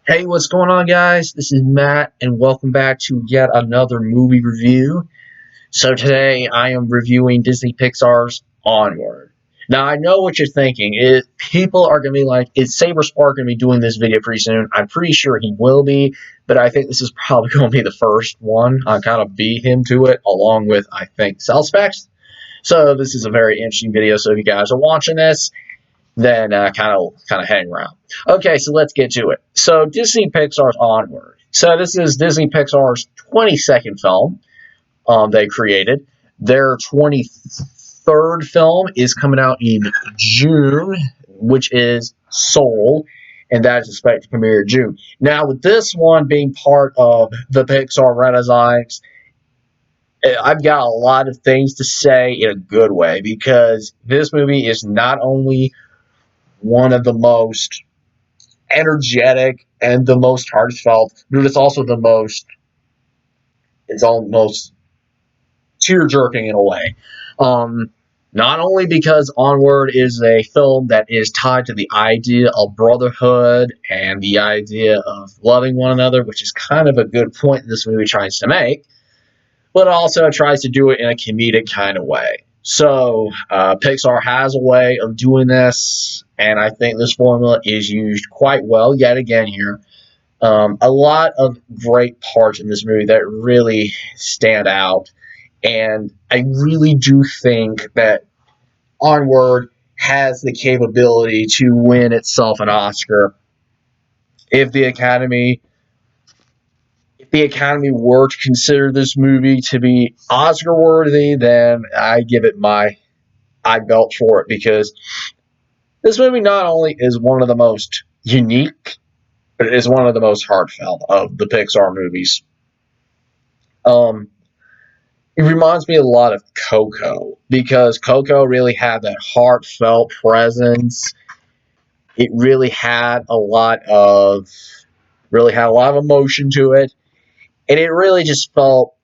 Hey, what's going on, guys? This is Matt, and welcome back to yet another movie review. So, today I am reviewing Disney Pixar's Onward. Now, I know what you're thinking. People are going to be like, is Saber Spark going to be doing this video pretty soon? I'm pretty sure he will be, but I think this is probably going to be the first one. I kind of beat him to it, along with, I think, Cellspecs. So, this is a very interesting video. So, if you guys are watching this, then kind of hang around. Okay, so let's get to it. So Disney Pixar's Onward. So this is Disney Pixar's 22nd film they created. Their 23rd film is coming out in June, which is Soul, and that is expected to premiere in June. Now, with this one being part of the Pixar Renaissance, I've got a lot of things to say in a good way because this movie is not only one of the most energetic and the most heartfelt, but it's also it's almost tear jerking in a way. Not only because Onward is a film that is tied to the idea of brotherhood and the idea of loving one another, which is kind of a good point this movie tries to make, but also tries to do it in a comedic kind of way. So, Pixar has a way of doing this, and I think this formula is used quite well yet again here. A lot of great parts in this movie that really stand out, and I really do think that Onward has the capability to win itself an Oscar if the Academy were to consider this movie to be Oscar worthy, then I give it I belt for it because this movie not only is one of the most unique, but it is one of the most heartfelt of the Pixar movies. It reminds me a lot of Coco because Coco really had that heartfelt presence. It really had a lot of emotion to it, and it really just felt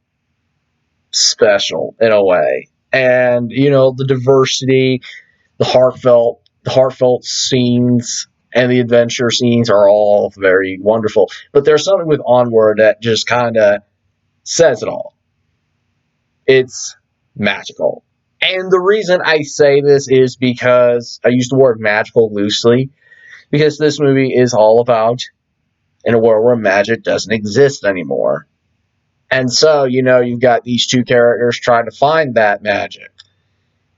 special in a way. And the diversity, the heartfelt scenes and the adventure scenes are all very wonderful. But there's something with Onward that just kind of says it all. It's magical. And the reason I say this is because I use the word magical loosely, because this movie is all about in a world where magic doesn't exist anymore. And so, you've got these two characters trying to find that magic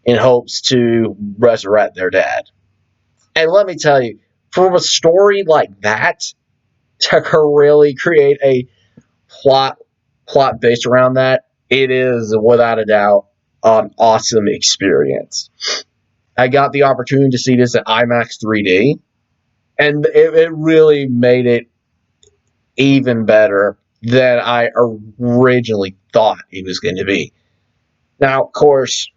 in hopes to resurrect their dad. And let me tell you, from a story like that, to really create a plot plot based around that, it is without a doubt an awesome experience. I got the opportunity to see this at IMAX 3D, and it really made it even better than I originally thought it was going to be. Now, of course,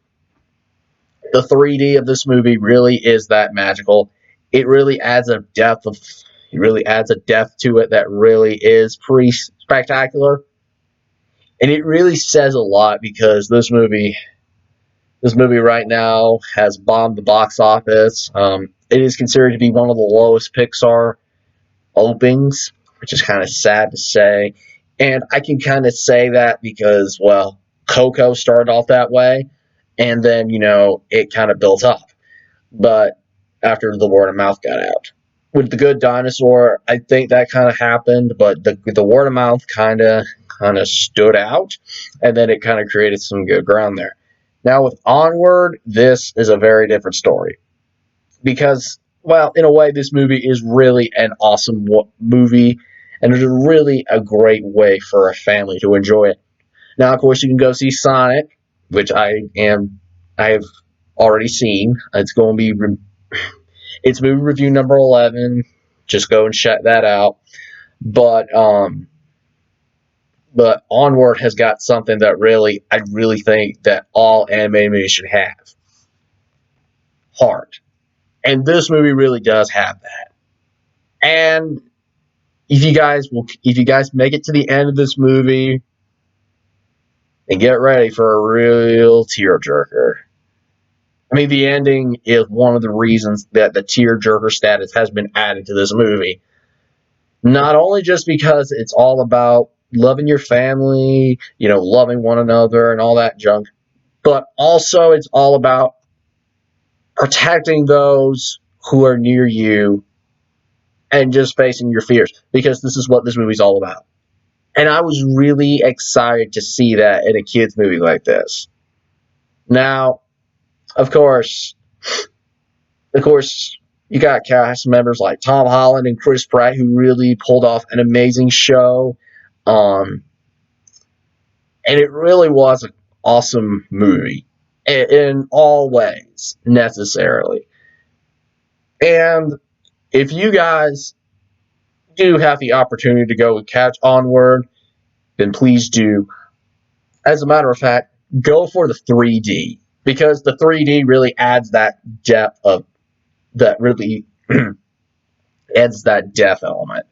the 3D of this movie really is that magical. It really adds a depth to it that really is pretty spectacular. And it really says a lot because this movie right now has bombed the box office. It is considered to be one of the lowest Pixar openings, which is kind of sad to say. And I can kind of say that because, well, Coco started off that way, and then, it kind of built up. But after the word of mouth got out. With The Good Dinosaur, I think that kind of happened, but the word of mouth kind of stood out, and then it kind of created some good ground there. Now with Onward, this is a very different story because, well, in a way, this movie is really an awesome movie, and it's really a great way for a family to enjoy it. Now, of course, you can go see Sonic, which I've already seen. It's movie review number 11. Just go and check that out. But Onward has got something that I really think that all animated movies should have: heart. And this movie really does have that. And if you guys make it to the end of this movie, and get ready for a real tearjerker. I mean, the ending is one of the reasons that the tearjerker status has been added to this movie. Not only just because it's all about loving your family, loving one another and all that junk, but also it's all about protecting those who are near you and just facing your fears, because this is what this movie's all about. And I was really excited to see that in a kids movie like this. Now, of course, you got cast members like Tom Holland and Chris Pratt who really pulled off an amazing show. Um, and it really was an awesome movie in all ways, necessarily. And if you guys do have the opportunity to go and catch Onward, then please do. As a matter of fact, go for the 3D, because the 3D really adds that depth of that really adds that depth element.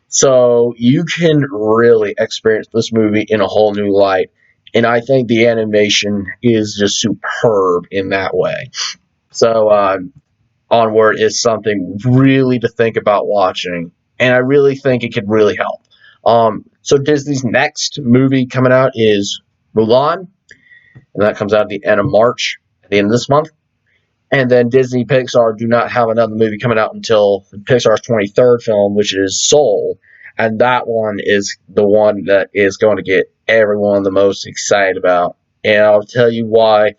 So you can really experience this movie in a whole new light. And I think the animation is just superb in that way. So Onward is something really to think about watching. And I really think it could really help. So Disney's next movie coming out is Mulan. And that comes out at the end of March, at the end of this month. And then Disney Pixar do not have another movie coming out until Pixar's 23rd film, which is Soul. And that one is the one that is going to get everyone the most excited about. And I'll tell you why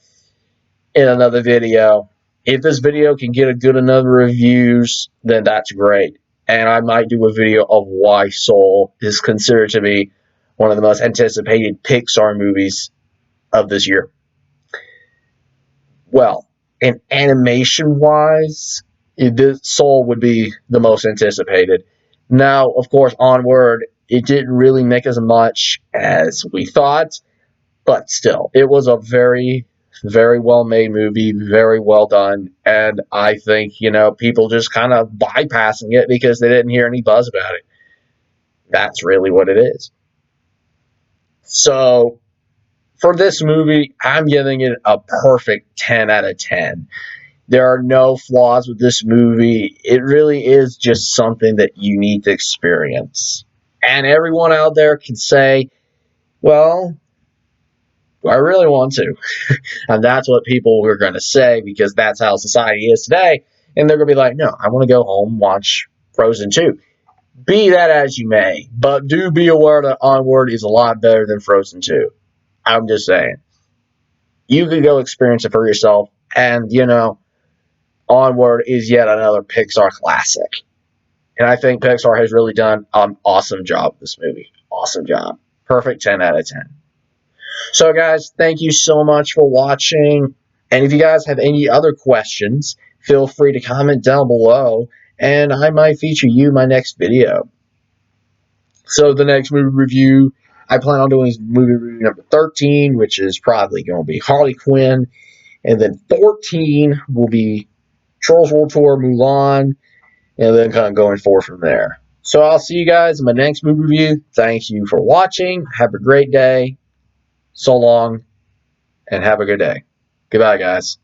in another video. If this video can get a good enough reviews, then that's great. And I might do a video of why Soul is considered to be one of the most anticipated Pixar movies of this year. Well, in animation-wise, this Soul would be the most anticipated. Now, of course, Onward, it didn't really make as much as we thought, but still, it was a very, very well-made movie, very well done, and I think, people just kind of bypassing it because they didn't hear any buzz about it. That's really what it is. So, for this movie, I'm giving it a perfect 10 out of 10. There are no flaws with this movie. It really is just something that you need to experience. And everyone out there can say, well, I really want to. And that's what people are going to say, because that's how society is today. And they're going to be like, no, I want to go home and watch Frozen 2. Be that as you may, but do be aware that Onward is a lot better than Frozen 2. I'm just saying. You can go experience it for yourself. And, Onward is yet another Pixar classic. And I think Pixar has really done an awesome job with this movie. Awesome job. Perfect 10 out of 10. So, guys, thank you so much for watching. And if you guys have any other questions, feel free to comment down below, and I might feature you in my next video. So, the next movie review, I plan on doing movie review number 13, which is probably going to be Harley Quinn. And then 14 will be Trolls World Tour, Mulan, and then kind of going forward from there. So, I'll see you guys in my next movie review. Thank you for watching. Have a great day. So long, and have a good day. Goodbye, guys.